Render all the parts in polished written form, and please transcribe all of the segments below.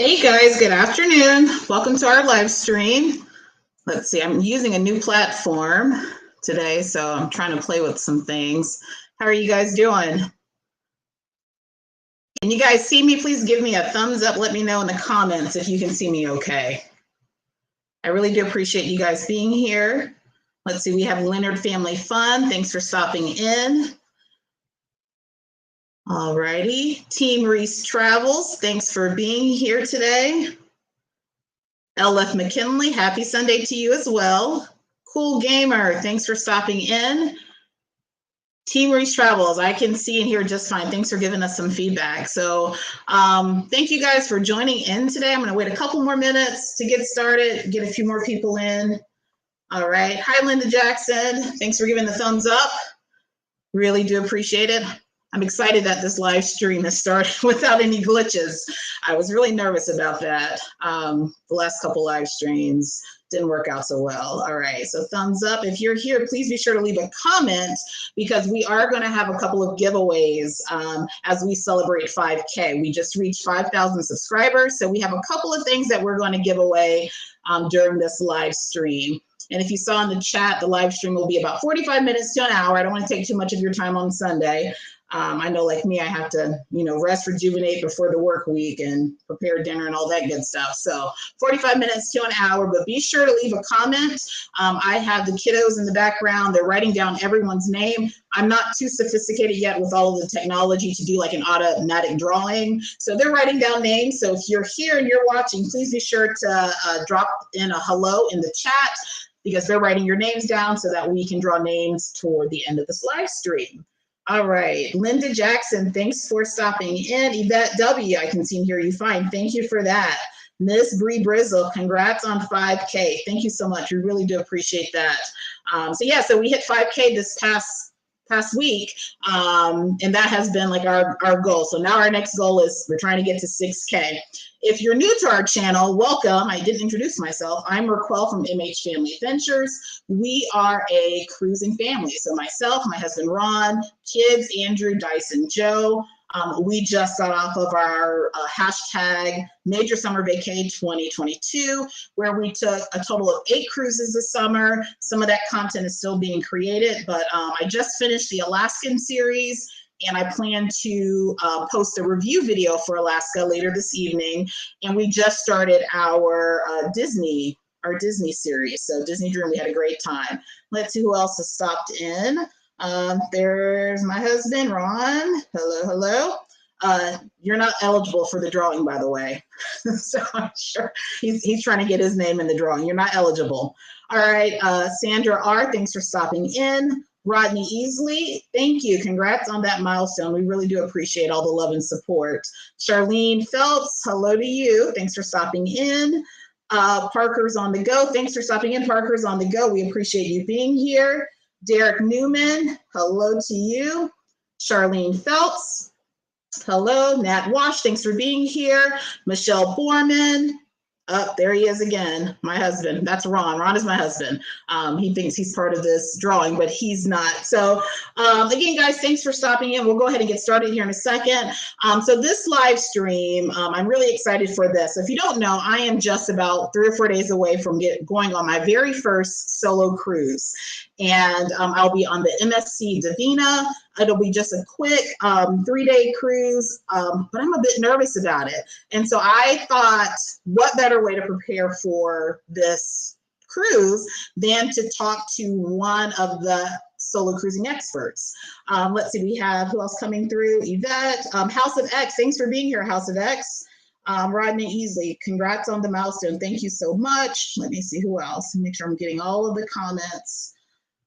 Hey guys, good afternoon. Welcome to our live stream. Let's see, I'm using a new platform today, so I'm trying to play with some things. How are you guys doing? Can you guys see me? Please give me a thumbs up. Let me know in the comments if you can see me okay. I really do appreciate you guys being here. Let's see, we have Leonard Family Fun. Thanks for stopping in. All righty. Team Reese Travels, thanks for being here today. LF McKinley, happy Sunday to you as well. Cool Gamer, thanks for stopping in. Team Reese Travels, I can see and hear just fine. Thanks for giving us some feedback. So thank you guys for joining in today. I'm going to wait a couple more minutes to get started, get a few more people in. All right. Hi, Linda Jackson. Thanks for giving the thumbs up. Really do appreciate it. I'm excited that this live stream has started without any glitches. I was really nervous about that. The last couple live streams didn't work out so well. All right, so thumbs up. If you're here, please be sure to leave a comment because we are going to have a couple of giveaways as we celebrate 5K. We just reached 5,000 subscribers, so we have a couple of things that we're going to give away during this live stream. And if you saw in the chat, the live stream will be about 45 minutes to an hour. I don't want to take too much of your time on Sunday. I know, like me, I have to, rest, rejuvenate before the work week and prepare dinner and all that good stuff. So 45 minutes to an hour, but be sure to leave a comment. I have the kiddos in the background. They're writing down everyone's name. I'm not too sophisticated yet with all of the technology to do like an automatic drawing. So they're writing down names. So if you're here and you're watching, please be sure to drop in a hello in the chat because they're writing your names down so that we can draw names toward the end of this live stream. All right, Linda Jackson, thanks for stopping in. Yvette W, I can see and hear you fine. Thank you for that. Miss Bree Brizzle, congrats on 5K. Thank you so much. We really do appreciate that. So we hit 5K this past week, and that has been like our goal. So now our next goal is we're trying to get to 6K. If you're new to our channel, welcome. I didn't introduce myself. I'm RacQuelle from MHFamilyAdventures. We are a cruising family. So myself, my husband Ron, kids Andrew, Dyson, Joe. We just got off of our hashtag Major Summer Vacay 2022, where we took a total of 8 cruises this summer. Some of that content is still being created, but I just finished the Alaskan series, and I plan to post a review video for Alaska later this evening. And we just started our Disney series. So Disney Dream, we had a great time. Let's see who else has stopped in. There's my husband, Ron. Hello. You're not eligible for the drawing, by the way. So I'm sure he's trying to get his name in the drawing. You're not eligible. All right. Sandra R., thanks for stopping in. Rodney Easley, thank you. Congrats on that milestone. We really do appreciate all the love and support. Charlene Phelps, hello to you. Thanks for stopping in. Parker's on the go. Thanks for stopping in. Parker's on the go. We appreciate you being here. Derek Newman, hello to you. Charlene Phelps, hello. Nat Wash, thanks for being here. Michelle Borman, there he is again, my husband. That's Ron. Ron is my husband. He thinks he's part of this drawing, but he's not. So again, guys, thanks for stopping in. We'll go ahead and get started here in a second. So this live stream, I'm really excited for this. If you don't know, I am just about 3 or 4 days away from going on my very first solo cruise. And I'll be on the MSC Divina. It'll be just a quick 3-day cruise, but I'm a bit nervous about it. And so I thought, what better way to prepare for this cruise than to talk to one of the solo cruising experts. Let's see, we have, who else coming through? Yvette, House of X, thanks for being here, House of X. Rodney Easley, congrats on the milestone. Thank you so much. Let me see who else. Make sure I'm getting all of the comments.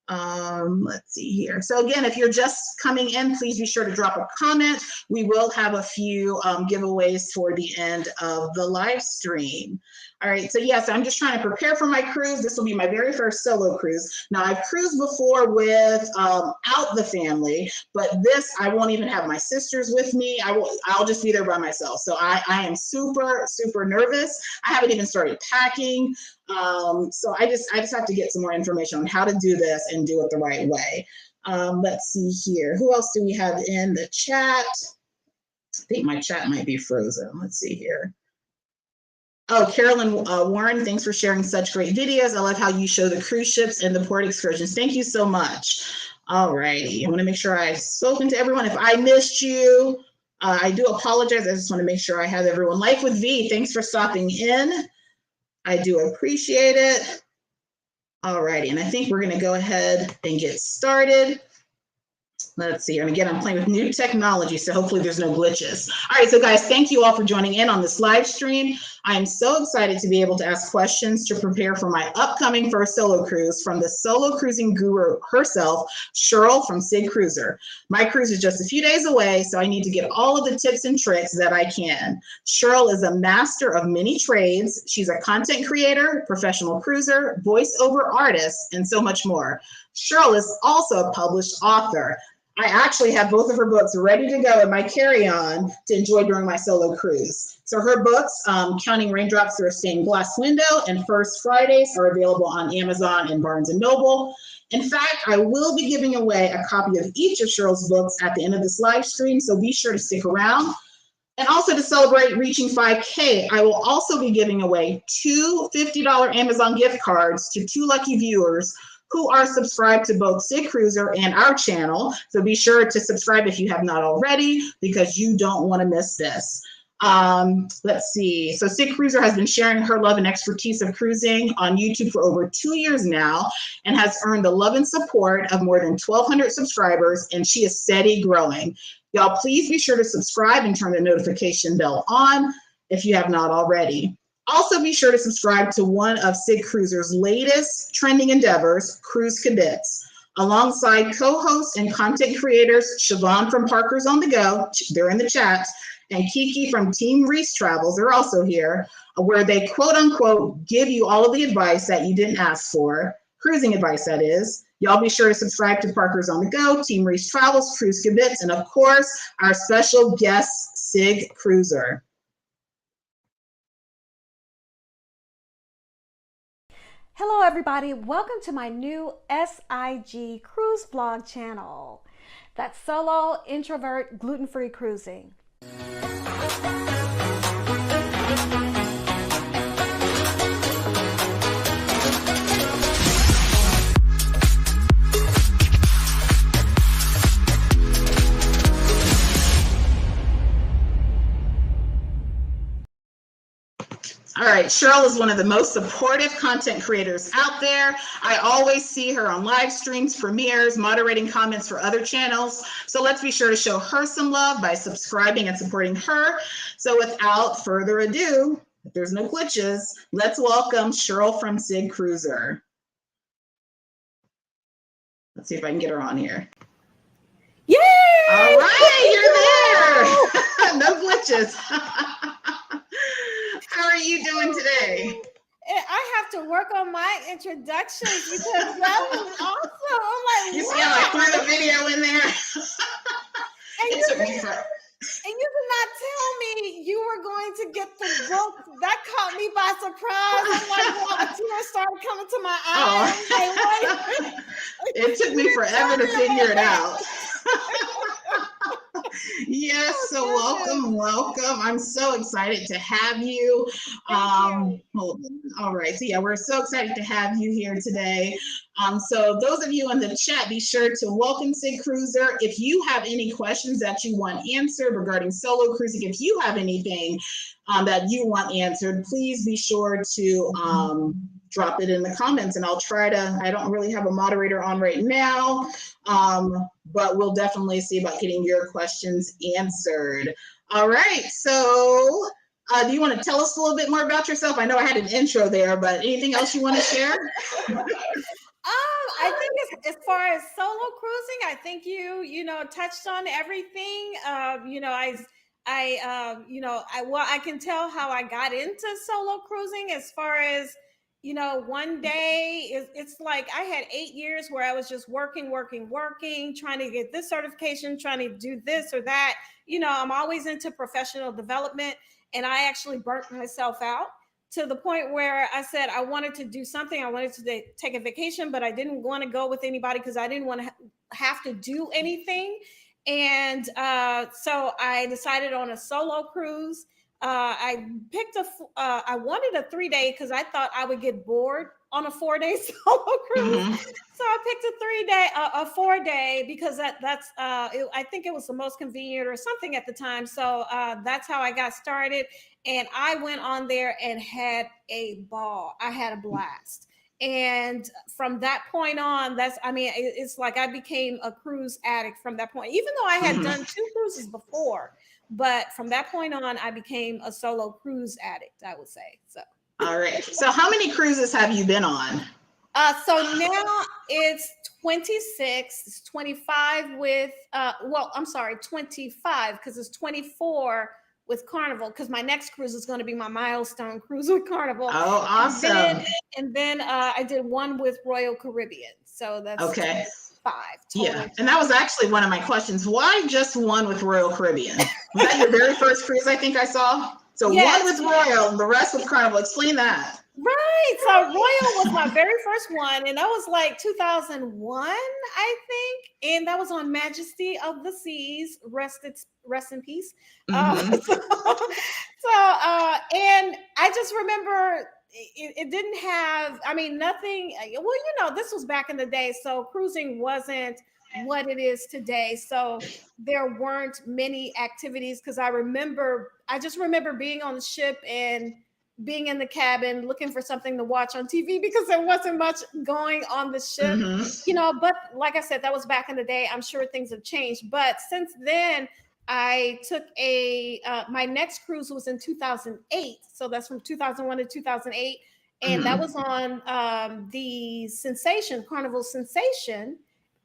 Let's see here. So again, if you're just coming in, please be sure to drop a comment. We will have a few giveaways toward the end of the live stream. All right, so yes, I'm just trying to prepare for my cruise. This will be my very first solo cruise. Now, I've cruised before without the family, but this, I won't even have my sisters with me. I'll just be there by myself. So I am super, super nervous. I haven't even started packing. So I just have to get some more information on how to do this and do it the right way. Let's see here. Who else do we have in the chat? I think my chat might be frozen. Let's see here. Oh, Carolyn Warren, thanks for sharing such great videos. I love how you show the cruise ships and the port excursions. Thank you so much. All righty. I want to make sure I've spoken to everyone. If I missed you, I do apologize. I just want to make sure I have everyone. Life with V, thanks for stopping in. I do appreciate it. All righty. And I think we're going to go ahead and get started. Let's see. And again, I'm playing with new technology, so hopefully there's no glitches. All right, so guys, thank you all for joining in on this live stream. I am so excited to be able to ask questions to prepare for my upcoming first solo cruise from the solo cruising guru herself, Cheryl from SIG Cruiser. My cruise is just a few days away, so I need to get all of the tips and tricks that I can. Cheryl is a master of many trades. She's a content creator, professional cruiser, voiceover artist, and so much more. Cheryl is also a published author. I actually have both of her books ready to go in my carry-on to enjoy during my solo cruise. So her books, Counting Raindrops Through a Stained Glass Window and First Fridays, are available on Amazon and Barnes & Noble. In fact, I will be giving away a copy of each of Cheryl's books at the end of this live stream, so be sure to stick around. And also to celebrate reaching 5K, I will also be giving away two $50 Amazon gift cards to 2 lucky viewers who are subscribed to both SIG Cruiser and our channel. So be sure to subscribe if you have not already, because you don't want to miss this. Let's see. So SIG Cruiser has been sharing her love and expertise of cruising on YouTube for over 2 years now and has earned the love and support of more than 1,200 subscribers, and she is steady growing. Y'all, please be sure to subscribe and turn the notification bell on if you have not already. Also, be sure to subscribe to one of SIG Cruiser's latest trending endeavors, Cruise Cadets, alongside co-hosts and content creators Siobhan from Parker's on the Go, they're in the chat, and Kiki from Team Reese Travels, they're also here, where they quote unquote give you all of the advice that you didn't ask for, cruising advice that is. Y'all be sure to subscribe to Parker's on the Go, Team Reese Travels, Cruise Cadets, and of course, our special guest, SIG Cruiser. Hello everybody, welcome to my new SIG Cruise Vlog channel. That's Solo Introvert Gluten-Free Cruising. All right, Cheryl is one of the most supportive content creators out there. I always see her on live streams, premieres, moderating comments for other channels. So let's be sure to show her some love by subscribing and supporting her. So without further ado, if there's no glitches, let's welcome Cheryl from SIG Cruiser. Let's see if I can get her on here. Yay! All right, you're there. No glitches. How are you doing today? I have to work on my introductions because that was awesome. I'm like, you wow. see how I threw the video in there? And you did not tell me you were going to get the book. That caught me by surprise. I'm like, well, a tear started coming to my eyes. Oh. Like, it took me forever to figure it out. Yes, so welcome. I'm so excited to have you. Hold on. All right, so yeah, we're so excited to have you here today. So those of you in the chat, be sure to welcome SIG Cruiser. If you have any questions that you want answered regarding solo cruising, if you have anything that you want answered, please be sure to drop it in the comments, and I'll try to, I don't really have a moderator on right now, but we'll definitely see about getting your questions answered. All right, so do you want to tell us a little bit more about yourself? I know I had an intro there, but anything else you want to share? I think as far as solo cruising, I think you touched on everything. I can tell how I got into solo cruising as far as, one day it's like I had 8 years where I was just working, trying to get this certification, trying to do this or that. I'm always into professional development, and I actually burnt myself out to the point where I said I wanted to do something. I wanted to take a vacation, but I didn't want to go with anybody because I didn't want to have to do anything. And so I decided on a solo cruise. I picked I wanted a 3-day because I thought I would get bored on a 4-day solo cruise. Mm-hmm. So I picked a 3-day, a 4-day because I think it was the most convenient or something at the time. So that's how I got started. And I went on there and had a ball. I had a blast. And from that point on, it's like I became a cruise addict from that point, even though I had done 2 cruises before. But from that point on, I became a solo cruise addict, I would say. So. All right. So how many cruises have you been on? So now it's 26. It's 25 with, 25 because it's 24 with Carnival, because my next cruise is going to be my milestone cruise with Carnival. Oh, awesome. And then I did one with Royal Caribbean. So that's okay. 5 total. Yeah, and that was actually one of my questions. Why just one with Royal Caribbean? Was that your very first cruise I think I saw? So yes. One with Royal, the rest with Carnival. Explain that. Right. So Royal was my very first one, and that was like 2001, I think. And that was on Majesty of the Seas. Rest in peace. Mm-hmm. And I just remember it didn't have, nothing. Well, this was back in the day, so cruising wasn't what it is today. So there weren't many activities, because I just remember being on the ship and being in the cabin looking for something to watch on TV, because there wasn't much going on the ship. But like I said, that was back in the day. I'm sure things have changed, but since then I took my next cruise was in 2008. So that's from 2001 to 2008. And that was on the Carnival Sensation.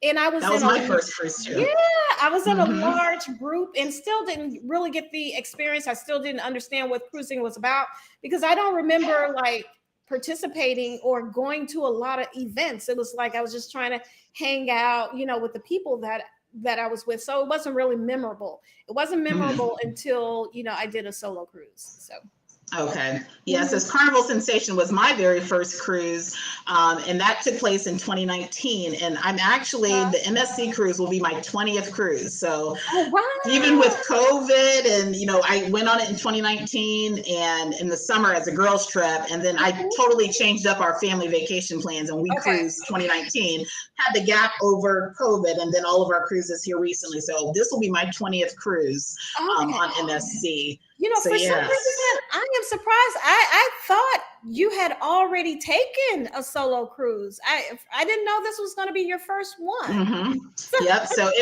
And that was my first cruise too. Yeah, I was in a large group and still didn't really get the experience. I still didn't understand what cruising was about, because I don't remember like participating or going to a lot of events. It was like I was just trying to hang out, with the people that I was with. So it wasn't really memorable. It wasn't memorable until, I did a solo cruise. So. Okay. Yes, this Carnival Sensation was my very first cruise, and that took place in 2019. And I'm actually, the MSC cruise will be my 20th cruise. So even with COVID, and I went on it in 2019 and in the summer as a girls trip, and then I totally changed up our family vacation plans, and we cruised 2019, had the gap over COVID, and then all of our cruises here recently. So this will be my 20th cruise on MSC. For some reason, I am surprised. I thought you had already taken a solo cruise. I didn't know this was going to be your first one. Yep. So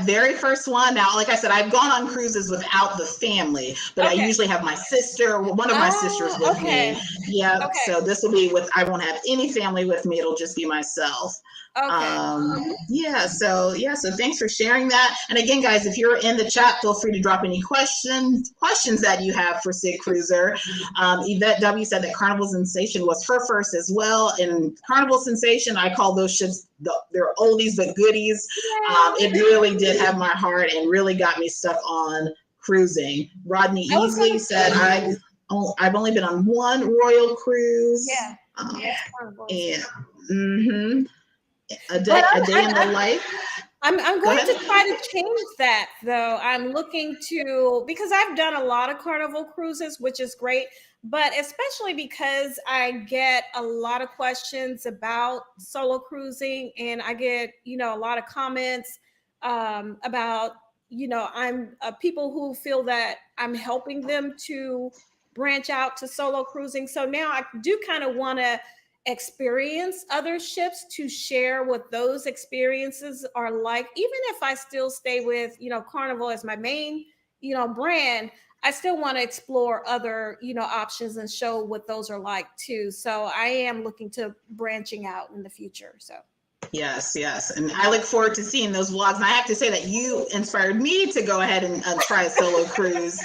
very first one. Now, like I said, I've gone on cruises without the family, but I usually have my sister, one of my sisters with me. Yeah. Okay. So this will be I won't have any family with me. It'll just be myself. Okay. So thanks for sharing that. And again, guys, if you're in the chat, feel free to drop any questions that you have for SIG Cruiser. Yvette W said that Carnival Sensation was her first as well. And Carnival Sensation, I call those ships, they're oldies but goodies. It really did have my heart and really got me stuck on cruising. Rodney Easley said, I've only been on one Royal cruise. A day in the life. I'm going to try to change that, though. I'm looking to, because I've done a lot of Carnival cruises, which is great, but especially because I get a lot of questions about solo cruising, and I get, a lot of comments about, I'm people who feel that I'm helping them to branch out to solo cruising. So now I do kind of want to experience other ships to share what those experiences are like. Even if I still stay with, Carnival as my main, brand, I still want to explore other, options and show what those are like too. So I am looking to branching out in the future. So. Yes. And I look forward to seeing those vlogs. And I have to say that you inspired me to go ahead and try a solo cruise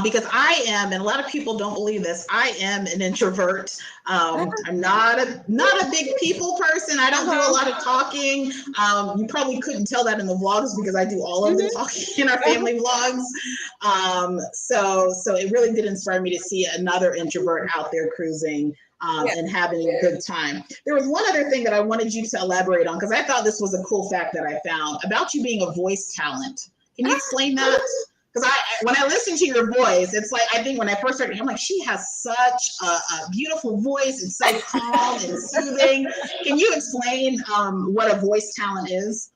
because I am, and a lot of people don't believe this, I am an introvert. I'm not a big people person. I don't do a lot of talking. You probably couldn't tell that in the vlogs because I do all of the talking in our family vlogs. So it really did inspire me to see another introvert out there cruising. And having a good time. There was one other thing that I wanted you to elaborate on, because I thought this was a cool fact that I found about you being a voice talent. Can you explain that? because when I listen to your voice, it's like, I think when I first started, I'm like, she has such a beautiful voice. It's so calm and soothing. Can you explain what a voice talent is?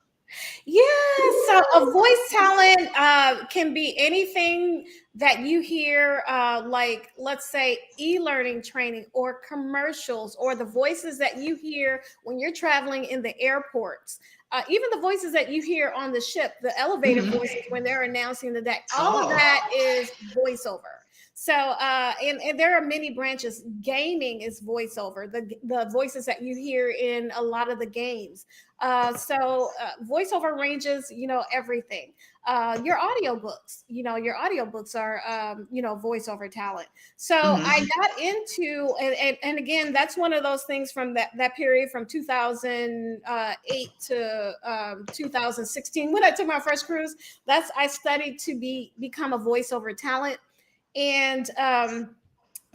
Yeah, so a voice talent can be anything that you hear, like let's say e-learning training or commercials, or the voices that you hear when you're traveling in the airports. Even the voices that you hear on the ship, the elevator voices when they're announcing the day, all of that is voiceover. So, and there are many branches. Gaming is voiceover, the voices that you hear in a lot of the games. Voiceover ranges, everything. Your audiobooks are, voiceover talent. So I got into, and again, that's one of those things from that period from 2008 to 2016 when I took my first cruise. I studied to become a voiceover talent. And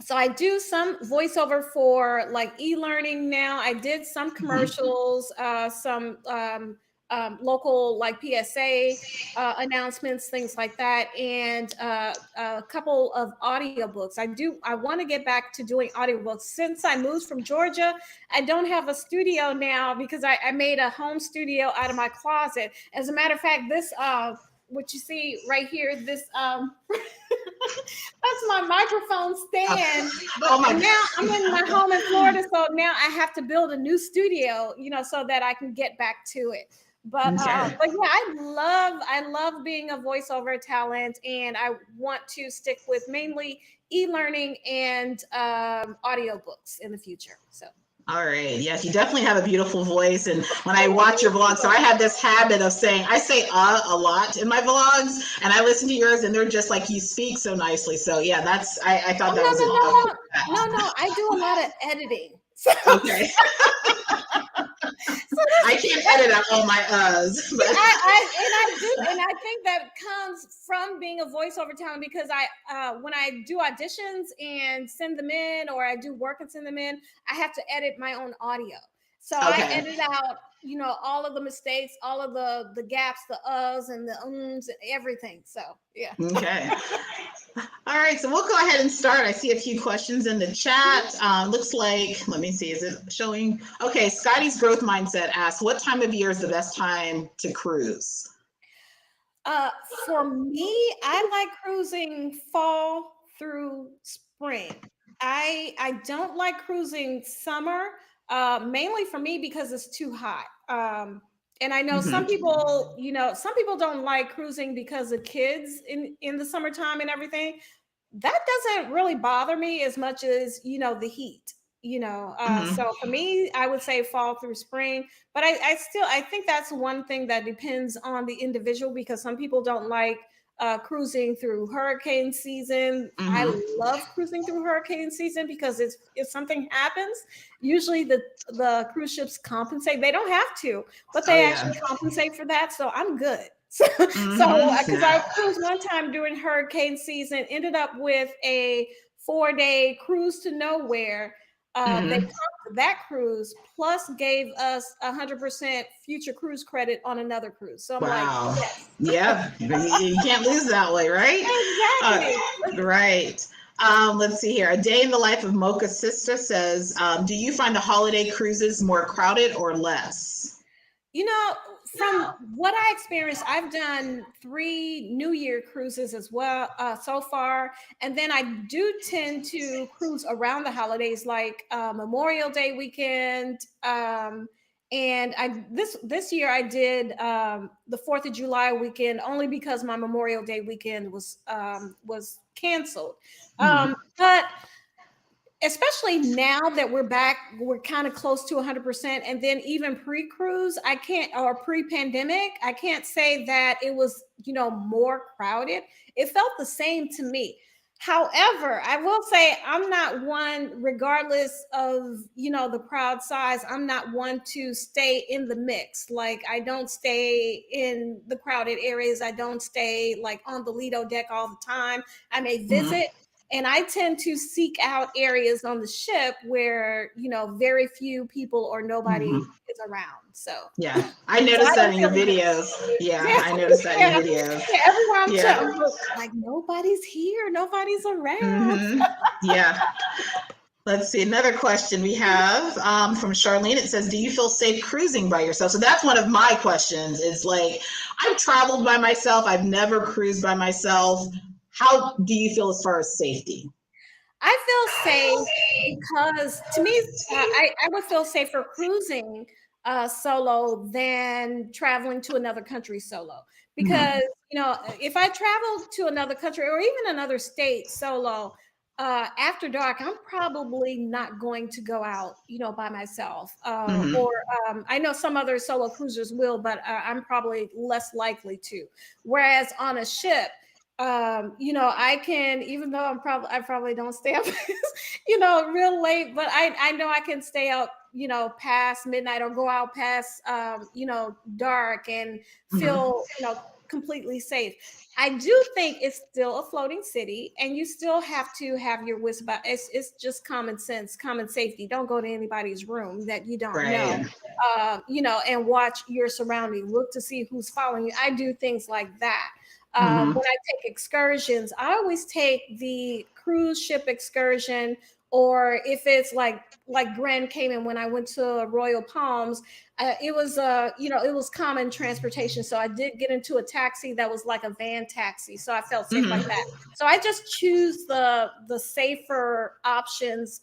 so I do some voiceover for like e-learning now. I did some commercials, some local like PSA announcements, things like that, and a couple of audiobooks. I want to get back to doing audiobooks. Since I moved from Georgia, I don't have a studio now because I made a home studio out of my closet. As a matter of fact, this what you see right here, this that's my microphone stand. But now I'm in my home in Florida, so now I have to build a new studio, so that I can get back to it. But yeah, I love being a voiceover talent, and I want to stick with mainly e-learning and audiobooks in the future. So. All right. Yes, you definitely have a beautiful voice. And when I watch your vlogs, so I have this habit of I say a lot in my vlogs, and I listen to yours, and they're just like, you speak so nicely. So yeah, I thought that was No, I do a lot of editing. Okay. I can't edit out all my uhs. But. I think that comes from being a voiceover talent, because when I do auditions and send them in, or I do work and send them in, I have to edit my own audio. So I edit out, all of the mistakes, all of the gaps, the uhs and the ums and everything. So yeah. Okay. All right, so we'll go ahead and start. I see a few questions in the chat. Looks like, let me see, is it showing? Okay, Scotty's Growth Mindset asks, what time of year is the best time to cruise? For me, I like cruising fall through spring. I don't like cruising summer, mainly for me because it's too hot. And I know some people, some people don't like cruising because of kids in the summertime and everything. That doesn't really bother me as much as, the heat, So for me, I would say fall through spring, but I think that's one thing that depends on the individual, because some people don't like cruising through hurricane season. I love cruising through hurricane season because if something happens, usually the cruise ships compensate. They don't have to, but they actually compensate for that. So I'm good. So because I cruised one time during hurricane season, ended up with a 4-day cruise to nowhere. They comped that cruise, plus gave us 100% future cruise credit on another cruise. So I'm like, yes. Yeah, you can't lose that way, right? Exactly. Right. Let's see here. A Day in the Life of Mocha's Sister says, do you find the holiday cruises more crowded or less? From what I experienced, I've done 3 New Year cruises as well so far. And then I do tend to cruise around the holidays, like Memorial Day weekend. And this year I did the 4th of July weekend, only because my Memorial Day weekend was canceled. But especially now that we're back, we're kind of close to 100%. And then even pre-cruise, or pre-pandemic, I can't say that it was, more crowded. It felt the same to me. However, I will say I'm not one, regardless of, the crowd size, I'm not one to stay in the mix. Like, I don't stay in the crowded areas. I don't stay like on the Lido deck all the time. I may visit. And I tend to seek out areas on the ship where, very few people or nobody is around. So yeah, I noticed that in your videos. Yeah, I noticed that in your videos. Yeah, everywhere I'm Yeah. I'm like, nobody's here, nobody's around. Yeah. Let's see, another question we have from Charlene. It says, do you feel safe cruising by yourself? So that's one of my questions. It's like, I've traveled by myself. I've never cruised by myself. How do you feel as far as safety? I feel safe because to me, I would feel safer cruising solo than traveling to another country solo. Because, if I travel to another country or even another state solo, after dark, I'm probably not going to go out, by myself. Or I know some other solo cruisers will, but I'm probably less likely to. Whereas on a ship, I can, even though I probably don't stay up, real late, but I know I can stay out, past midnight or go out past, dark and feel, completely safe. I do think it's still a floating city, and you still have to have your wits about it's just common sense, common safety. Don't go to anybody's room that you don't know, and watch your surrounding. Look to see who's following you. I do things like that. When I take excursions, I always take the cruise ship excursion, or if it's like Grand Cayman, when I went to Royal Palms, it was it was common transportation. So I did get into a taxi that was like a van taxi, so I felt safe like that. So I just choose the safer options,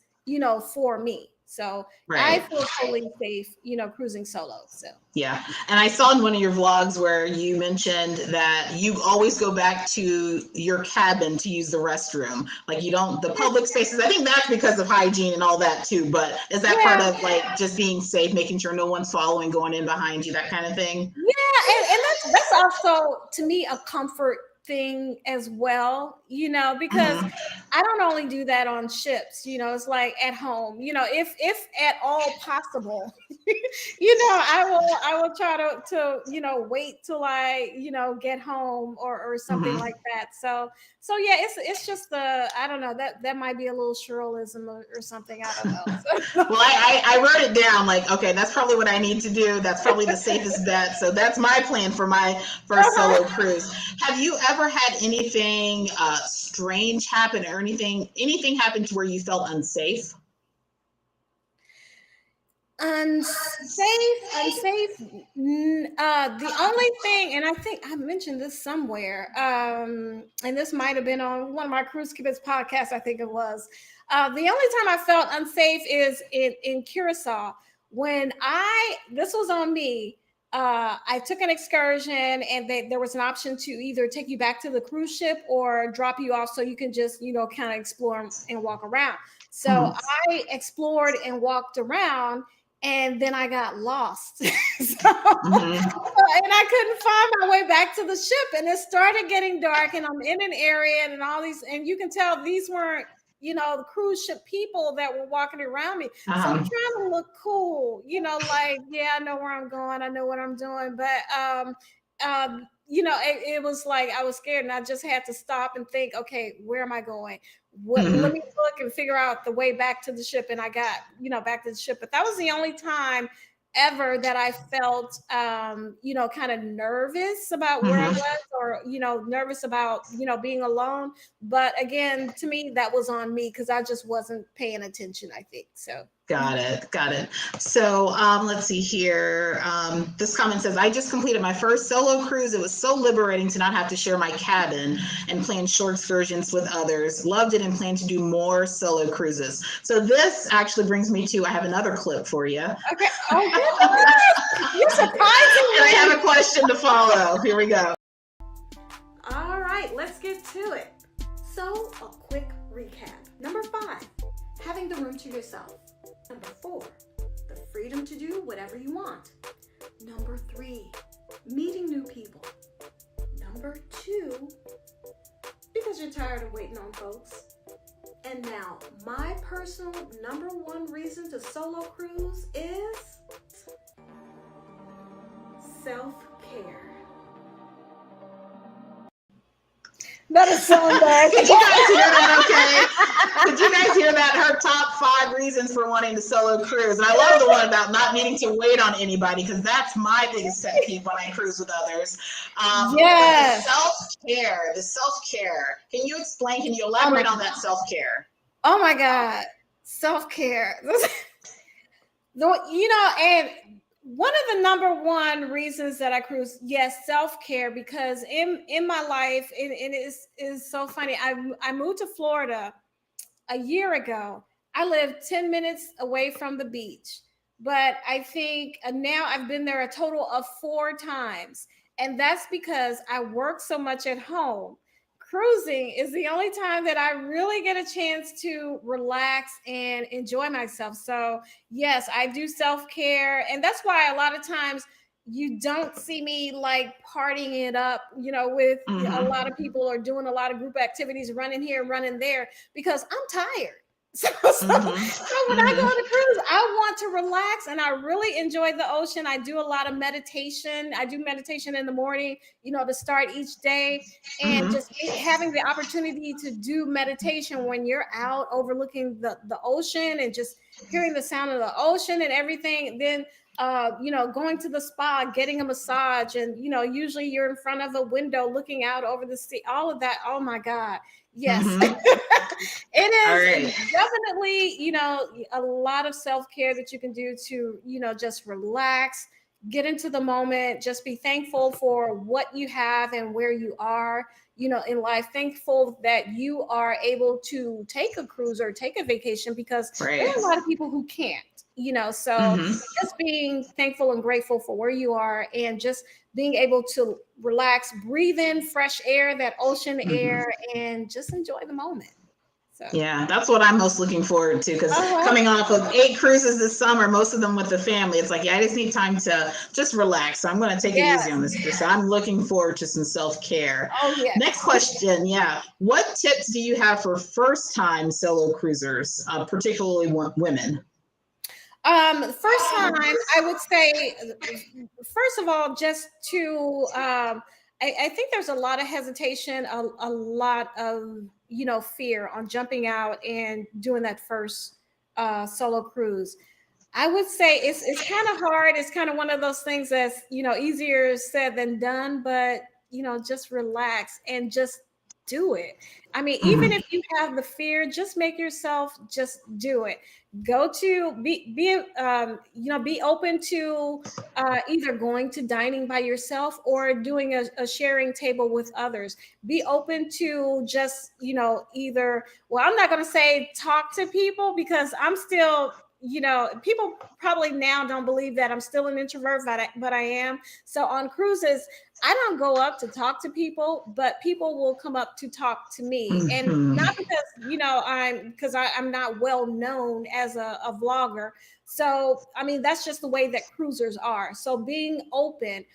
for me. So I feel totally safe, cruising solo. So yeah. And I saw in one of your vlogs where you mentioned that you always go back to your cabin to use the restroom. Like, you don't, the public spaces, I think that's because of hygiene and all that too. But is that part of like just being safe, making sure no one's following, going in behind you, that kind of thing? Yeah, and that's also to me a comfort thing as well, because I don't only do that on ships, it's like at home, if at all possible, I will try to wait till I, get home or something like that. So yeah, it's just I don't know, that might be a little Cherylism or something. I don't know. So. Well, I wrote it down, like, okay, that's probably what I need to do. That's probably the safest bet. So that's my plan for my first solo cruise. Have you ever had anything strange happen, or anything happen to where you felt unsafe? Unsafe. The only thing, and I think I mentioned this somewhere, and this might have been on one of my Cruise Kids podcasts, I think it was. The only time I felt unsafe is in Curacao, when this was on me. I took an excursion, and there was an option to either take you back to the cruise ship or drop you off so you can just, kind of explore and walk around. So I explored and walked around, and then I got lost. And I couldn't find my way back to the ship, and it started getting dark, and I'm in an area, and all these, and you can tell these weren't, the cruise ship people that were walking around me. So I'm trying to look cool, like, yeah, I know where I'm going, I know what I'm doing, but it was like I was scared, and I just had to stop and think, okay, where am I going? Let me look and figure out the way back to the ship. And I got, back to the ship. But that was the only time ever that I felt, kind of nervous about where I was, or, nervous about, being alone. But again, to me, that was on me because I just wasn't paying attention, I think. So. Got it. So let's see here. This comment says, I just completed my first solo cruise. It was so liberating to not have to share my cabin and plan short excursions with others. Loved it and plan to do more solo cruises. So this actually brings me to, I have another clip for you. Okay. Oh, you're surprising me. I have a question to follow. Here we go. All right, let's get to it. So a quick recap. Number 5, having the room to yourself. Number 4, the freedom to do whatever you want. Number 3, meeting new people. Number 2, because you're tired of waiting on folks. And now, my personal number 1 reason to solo cruise is self-care. That is so embarrassing. Did you guys hear that? Okay. Did you guys hear that? Her top 5 reasons for wanting to solo cruise. And I love the one about not needing to wait on anybody, because that's my biggest pet peeve when I cruise with others. Yes. The self-care. Can you explain? Can you elaborate on that self-care? Oh my God, self-care. And one of the number one reasons that I cruise, yes, self-care, because in my life, and it is so funny. I moved to Florida a year ago. I live 10 minutes away from the beach, but I think now I've been there a total of 4 times. And that's because I work so much at home. Cruising is the only time that I really get a chance to relax and enjoy myself. So yes, I do self-care. And that's why a lot of times you don't see me like partying it up, with a lot of people, or doing a lot of group activities, running here, running there, because I'm tired. So when I go on a cruise, I want to relax, and I really enjoy the ocean. I do a lot of meditation. I do meditation in the morning, to start each day, and just having the opportunity to do meditation when you're out overlooking the ocean and just hearing the sound of the ocean and everything. Then going to the spa, getting a massage, and usually you're in front of a window looking out over the sea, all of that. Oh my God. Yes. It is definitely, a lot of self-care that you can do to, just relax, get into the moment, just be thankful for what you have and where you are, in life. Thankful that you are able to take a cruise or take a vacation, because there are a lot of people who can't. So just being thankful and grateful for where you are, and just being able to relax, breathe in fresh air, that ocean air, and just enjoy the moment. So. Yeah, that's what I'm most looking forward to, because coming off of 8 cruises this summer, most of them with the family, it's like, I just need time to just relax. So I'm going to take it easy on this cruise. So I'm looking forward to some self-care. Oh, yeah. Next question. Yeah. What tips do you have for first-time solo cruisers, particularly women? First time, I would say, first of all, just to, I think there's a lot of hesitation, a lot of, fear on jumping out and doing that first solo cruise. I would say it's kind of hard. It's kind of one of those things that's, easier said than done, but, just relax and just do it. I mean, even if you have the fear, just make yourself just do it. Go to be open to either going to dining by yourself or doing a sharing table with others. Be open to just, either, well, I'm not going to say talk to people, because I'm still, people probably now don't believe that I'm still an introvert, but I am. So on cruises, I don't go up to talk to people, but people will come up to talk to me. And not because, I'm not well known as a vlogger. So, I mean, that's just the way that cruisers are. So being open.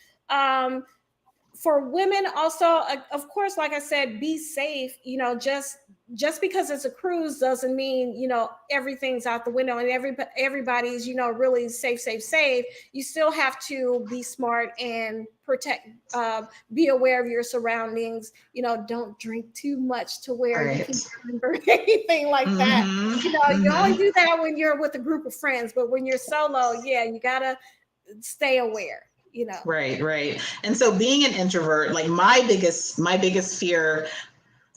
For women also, of course, like I said, be safe. Just because it's a cruise doesn't mean, everything's out the window and everybody's, really safe. You still have to be smart and protect, be aware of your surroundings. Don't drink too much to where you can remember anything like that. You only do that when you're with a group of friends, but when you're solo, you gotta stay aware. Right. And so being an introvert, like my biggest fear,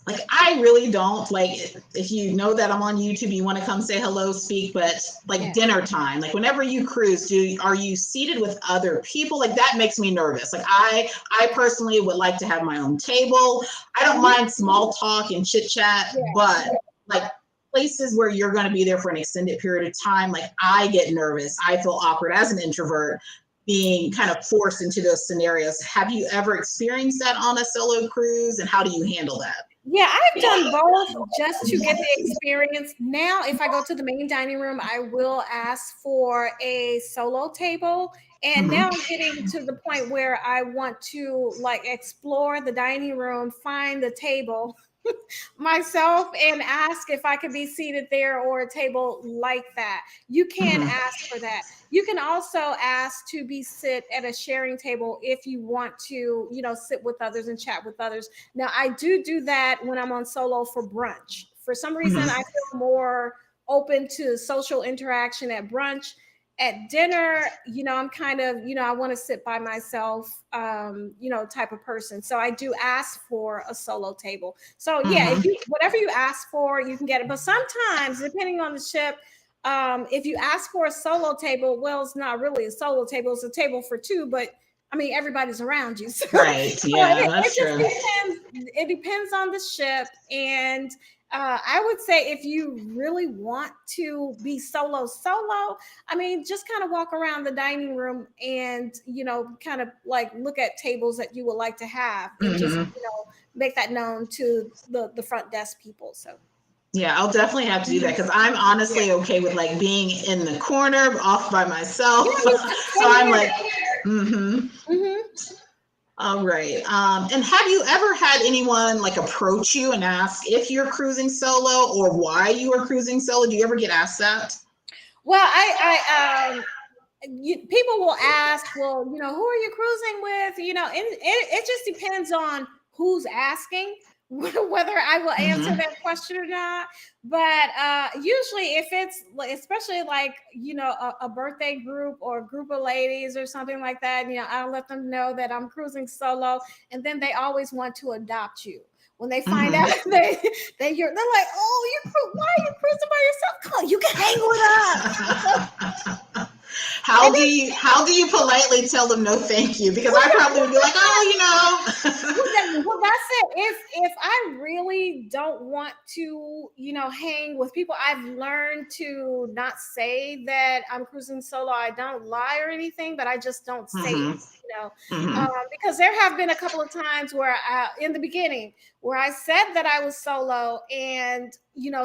like I really don't, like, if you know that I'm on YouTube, you want to come say hello, speak, but like dinner time, like whenever you cruise, are you seated with other people? Like that makes me nervous. Like I personally would like to have my own table. I don't mind small talk and chit chat, but like places where you're going to be there for an extended period of time, like I get nervous. I feel awkward as an introvert, being kind of forced into those scenarios. Have you ever experienced that on a solo cruise, and how do you handle that? Yeah, I've done both just to get the experience. Now, if I go to the main dining room, I will ask for a solo table. And now I'm getting to the point where I want to like explore the dining room, find the table, myself and ask if I could be seated there or a table like that. You can ask for that. You can also ask to be sit at a sharing table if you want to, sit with others and chat with others. Now, I do that when I'm on solo for brunch. For some reason, I feel more open to social interaction at brunch. At dinner, I'm kind of, I want to sit by myself, type of person. So I do ask for a solo table. So yeah, whatever you ask for, you can get it. But sometimes, depending on the ship, if you ask for a solo table, well, it's not really a solo table; it's a table for two. But I mean, everybody's around you. So, right? Yeah, that's true. It depends on the ship, and I would say if you really want to be solo, I mean, just kind of walk around the dining room and, kind of like look at tables that you would like to have and just, make that known to the front desk people. So. Yeah, I'll definitely have to do that because I'm honestly okay with like being in the corner off by myself. So I'm like, All right. And have you ever had anyone like approach you and ask if you're cruising solo or why you are cruising solo? Do you ever get asked that? Well, people will ask, well, who are you cruising with? And it just depends on who's asking whether I will answer that question or not. But usually if it's especially like, a birthday group or a group of ladies or something like that, I'll let them know that I'm cruising solo. And then they always want to adopt you. When they find out they're like, oh, why are you cruising by yourself? Come on, you can hang with us. How do you politely tell them no thank you? Because I probably would be like, Well, that's it. If I really don't want to, hang with people, I've learned to not say that I'm cruising solo. I don't lie or anything, but I just don't say it. Because there have been a couple of times where in the beginning where I said that I was solo and,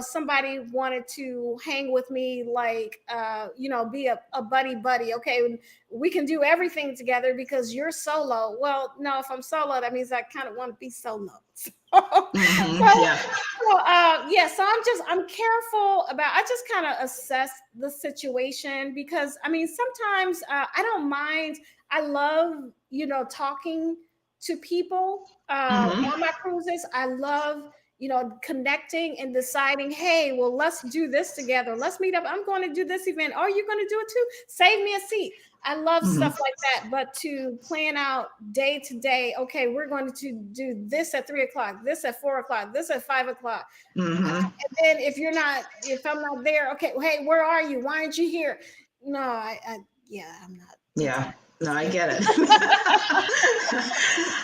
somebody wanted to hang with me, like, be a buddy. Okay, we can do everything together because you're solo. Well, no, if I'm solo, that means I kind of want to be solo. So I'm careful about, I just kind of assess the situation because, I mean, sometimes I don't mind. I love, talking to people on my cruises. I love, connecting and deciding, hey, well, let's do this together. Let's meet up. I'm going to do this event. Are you going to do it too? Save me a seat. I love stuff like that. But to plan out day to day, okay, we're going to do this at 3:00, this at 4:00, this at 5:00. And then if I'm not there, okay, well, hey, where are you? Why aren't you here? No, I'm not. Yeah. No, I get it.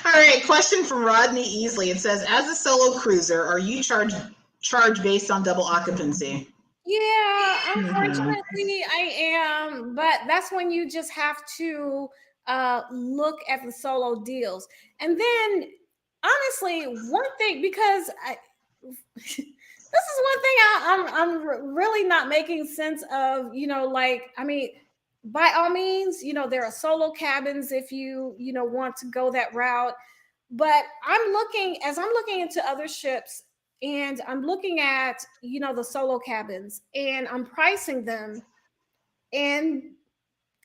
All right. Question from Rodney Easley. It says, as a solo cruiser, are you charged based on double occupancy? Yeah, unfortunately I am, but that's when you just have to look at the solo deals. And then honestly, one thing, because this is one thing I'm really not making sense of, by all means, there are solo cabins if you want to go that route. But I'm looking into other ships and I'm looking at, the solo cabins and I'm pricing them. And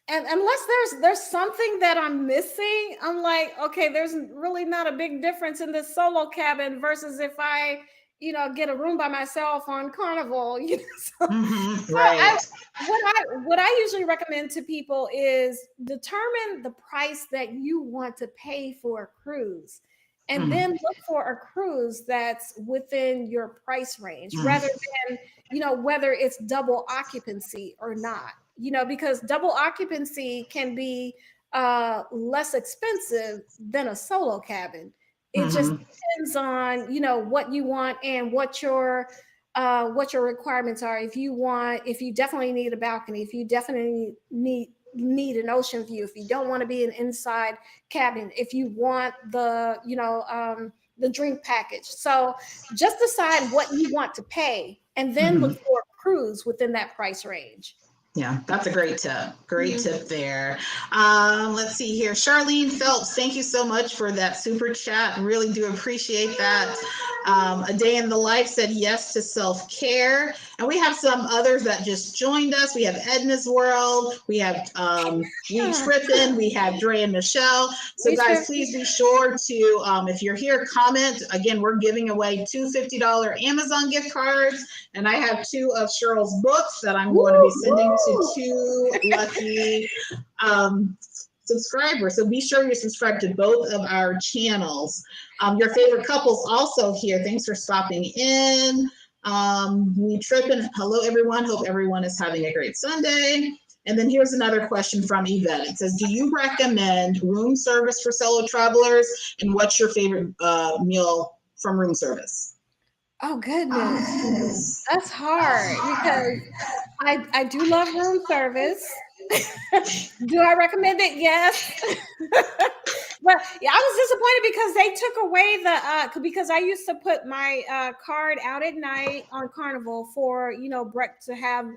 unless there's something that I'm missing, I'm like, okay, there's really not a big difference in this solo cabin versus if I, get a room by myself on Carnival. Right. What I usually recommend to people is determine the price that you want to pay for a cruise. And then look for a cruise that's within your price range rather than, whether it's double occupancy or not, because double occupancy can be less expensive than a solo cabin. It just depends on, what you want and what your requirements are. If you definitely need a balcony, if you definitely need an ocean view, if you don't want to be an inside cabin, if you want the drink package. So just decide what you want to pay and then look for a cruise within that price range. Yeah, that's a great tip. Great tip there. Let's see here. Charlene Phelps, thank you so much for that super chat. Really do appreciate that. A Day in the Life said yes to self-care. And we have some others that just joined us. We have Edna's World. We have We Trippin'. We have Dre and Michelle. So guys, please be sure to, if you're here, comment. Again, we're giving away 2 $50 Amazon gift cards. And I have 2 of Cheryl's books that I'm going to be sending to 2 lucky subscribers. So be sure you're subscribed to both of our channels. Your favorite couples also here. Thanks for stopping in. We Trippin'. Hello, everyone. Hope everyone is having a great Sunday. And then here's another question from Yvette. It says, do you recommend room service for solo travelers? And what's your favorite meal from room service? Oh, goodness. That's hard because I do love room service. Do I recommend it? Yes. But yeah, I was disappointed because they took away the because I used to put my card out at night on Carnival for, you know, to have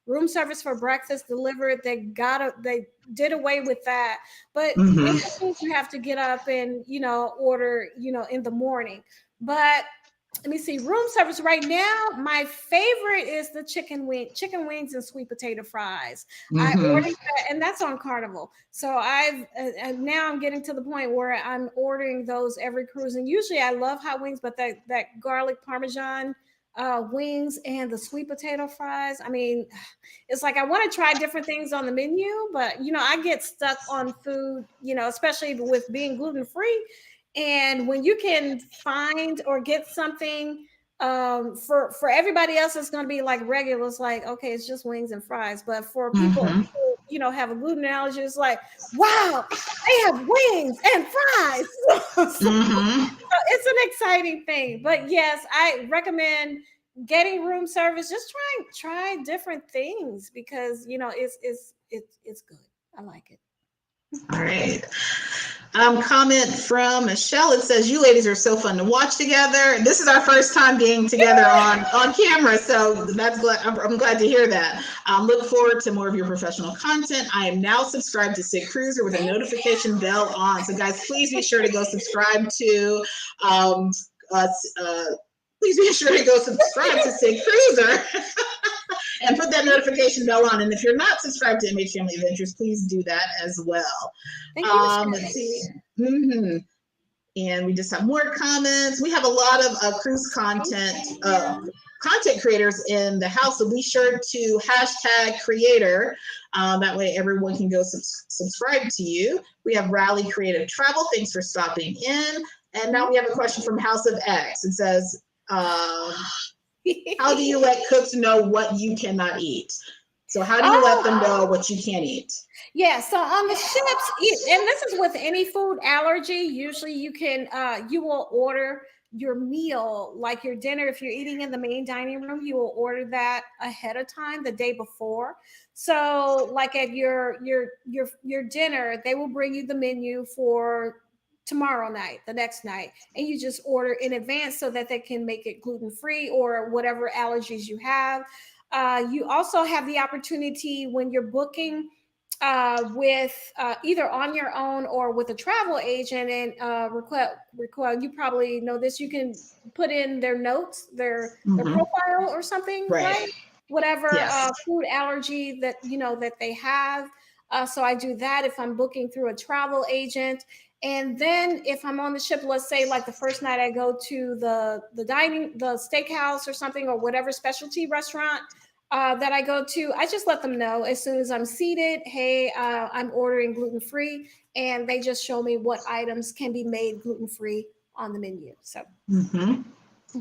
room service for breakfast delivered. They did away with that. But you have to get up and, you know, order, you know, in the morning. But let me see, room service right now, my favorite is the chicken wings and sweet potato fries. I ordered that, and that's on Carnival. So now I'm getting to the point where I'm ordering those every cruise. And usually I love hot wings, but that garlic Parmesan wings and the sweet potato fries. I mean, it's like I want to try different things on the menu, but, you know, I get stuck on food, you know, especially with being gluten-free. And when you can find or get something for everybody else, it's going to be like regular. It's like, okay, it's just wings and fries. But for people who, you know, have a gluten allergy, it's like, wow, they have wings and fries. So it's an exciting thing. But yes, I recommend getting room service. Just try different things because, you know, it's good. I like it. All right. Comment from Michelle. It says, you ladies are so fun to watch together. This is our first time being together on camera, so I'm glad to hear that. Look forward to more of your professional content. I am now subscribed to SIG Cruiser with a notification bell on. So guys, please be sure to go subscribe to please be sure to go subscribe to SIG Cruiser. And put that notification bell on. And if you're not subscribed to MHFamilyAdventures, please do that as well. Let's see. And we just have more comments. We have a lot of cruise content creators in the house. So be sure to #creator. That way everyone can go subscribe to you. We have Rally Creative Travel. Thanks for stopping in. And now we have a question from House of X. It says, how do you let cooks know what you cannot eat? So how do you let them know what you can't eat? Yeah, so on the ships, and this is with any food allergy, usually you will order your meal, like your dinner. If you're eating in the main dining room, you will order that ahead of time, the day before. So like at your dinner, they will bring you the menu for tomorrow night, the next night, and you just order in advance so that they can make it gluten-free or whatever allergies you have. You also have the opportunity when you're booking with either on your own or with a travel agent, and RacQuelle, you probably know this, you can put in their notes, their profile or something, right? Whatever food allergy that, you know, that they have. So I do that if I'm booking through a travel agent. And then if I'm on the ship, let's say like the first night I go to the steakhouse or something, or whatever specialty restaurant that I go to, I just let them know as soon as I'm seated, hey, I'm ordering gluten-free, and they just show me what items can be made gluten-free on the menu. So.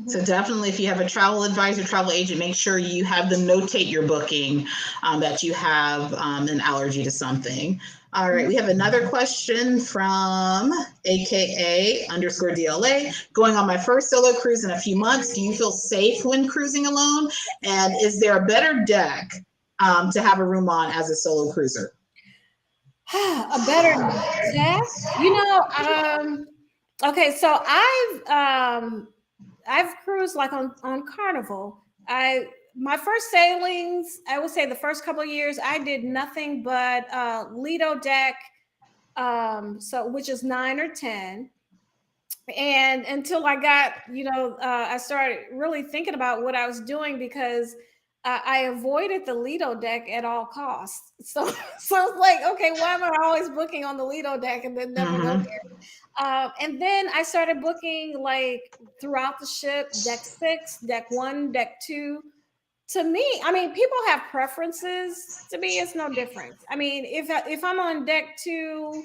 So definitely, if you have a travel advisor, travel agent, make sure you have them notate your booking that you have an allergy to something. All right, we have another question from AKA_DLA. Going on my first solo cruise in a few months, do you feel safe when cruising alone? And is there a better deck to have a room on as a solo cruiser? A better deck? You know, okay, so I've cruised like on Carnival. My first sailings, I would say the first couple of years, I did nothing but Lido deck, so which is 9 or 10. And until I got, I started really thinking about what I was doing, because I avoided the Lido deck at all costs. So, so it's like, okay, why am I always booking on the Lido deck and then never go Mm-hmm. there? And then I started booking like throughout the ship, deck 6, deck 1, deck 2. To me, I mean, people have preferences. To me, it's no difference. I mean, if I'm on deck 2,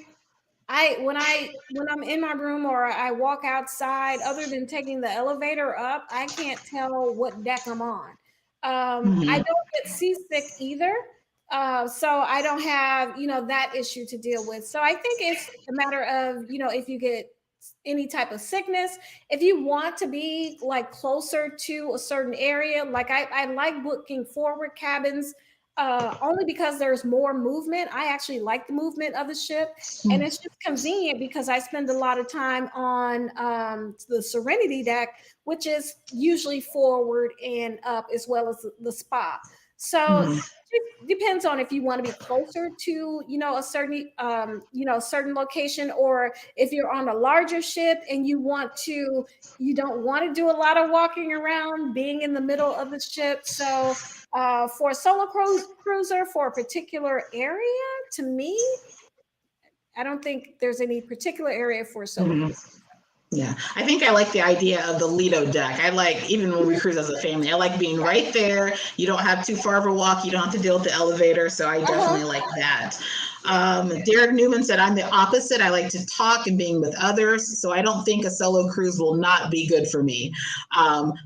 when I'm in my room or I walk outside, other than taking the elevator up, I can't tell what deck I'm on. I Mm-hmm. don't get seasick either. So I don't have, that issue to deal with. So I think it's a matter of, if you get any type of sickness, if you want to be like closer to a certain area, like I like booking forward cabins, only because there's more movement. I actually like the movement of the ship, and it's just convenient because I spend a lot of time on the Serenity deck, which is usually forward and up, as well as the spa. So it depends on if you want to be closer to, a certain, certain location, or if you're on a larger ship and you don't want to do a lot of walking around, being in the middle of the ship. So for a solo cruiser for a particular area, to me, I don't think there's any particular area for a solo Mm-hmm. cruiser. Yeah, I think I like the idea of the Lido deck. I like, even when we cruise as a family, I like being right there. You don't have too far of a walk. You don't have to deal with the elevator. So I definitely like that. Derek Newman said, I'm the opposite. I like to talk and being with others. So I don't think a solo cruise will not be good for me.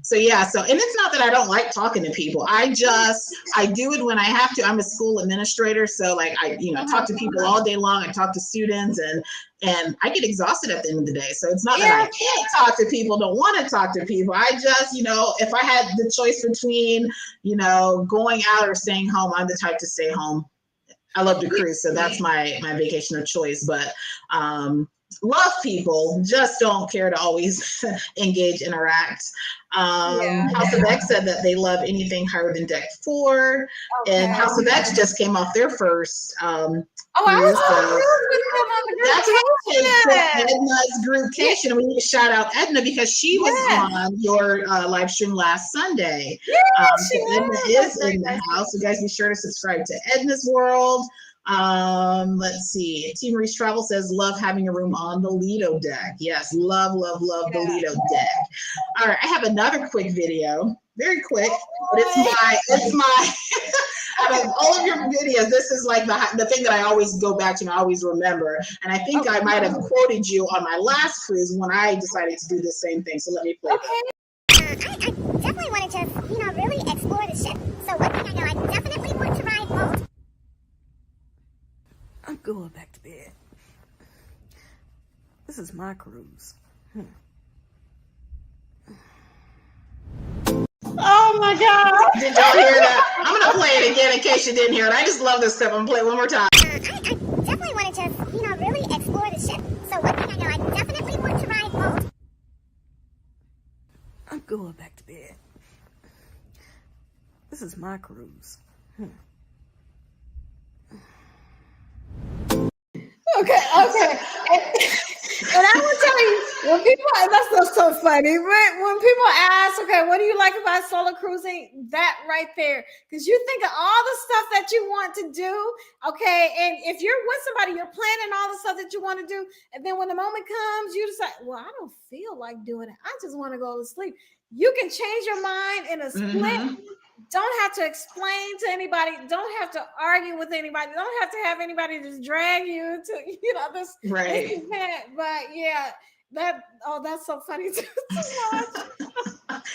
So yeah, and it's not that I don't like talking to people. I do it when I have to. I'm a school administrator. So like I talk to people all day long. I talk to students, and I get exhausted at the end of the day. So it's not that I can't talk to people, don't want to talk to people. I just, if I had the choice between, going out or staying home, I'm the type to stay home. I love to cruise, so that's my vacation of choice. But love people, just don't care to always engage, interact. House of X said that they love anything higher than deck 4. Okay. And House of X just came off their first I was on the group with them on the group. Edna's groupcation. And we need to shout out Edna because she was on your live stream last Sunday. So Edna is in the house. So guys, be sure to subscribe to Edna's World. Let's see. Team Reese Travel says, love having a room on the Lido deck. Yes, love the Lido deck. All right, I have another quick video. Very quick, but it's my out of all of your videos, this is like the thing that I always go back to and I always remember. And I think I might have quoted you on my last cruise when I decided to do the same thing. So let me play that. I definitely wanted to, really explore the ship. So one thing I know, I definitely want to ride both. I'm going back to bed. This is my cruise. Oh my God. Did y'all hear that? I'm going to play it again in case you didn't hear it. I just love this stuff. I'm going to play it one more time. I definitely wanted to, really explore the ship. So one thing I know, I definitely want to ride both. I'm going back to bed. This is my cruise. Okay. And I will tell you, when people, that's so funny, when people ask, okay, what do you like about solo cruising? That right there, because you think of all the stuff that you want to do, okay, and if you're with somebody, you're planning all the stuff that you want to do, and then when the moment comes, you decide, well, I don't feel like doing it. I just want to go to sleep. You can change your mind in a split. Don't have to explain to anybody. Don't have to argue with anybody. Don't have to have anybody just drag you to, this event. But yeah, that's so funny to watch.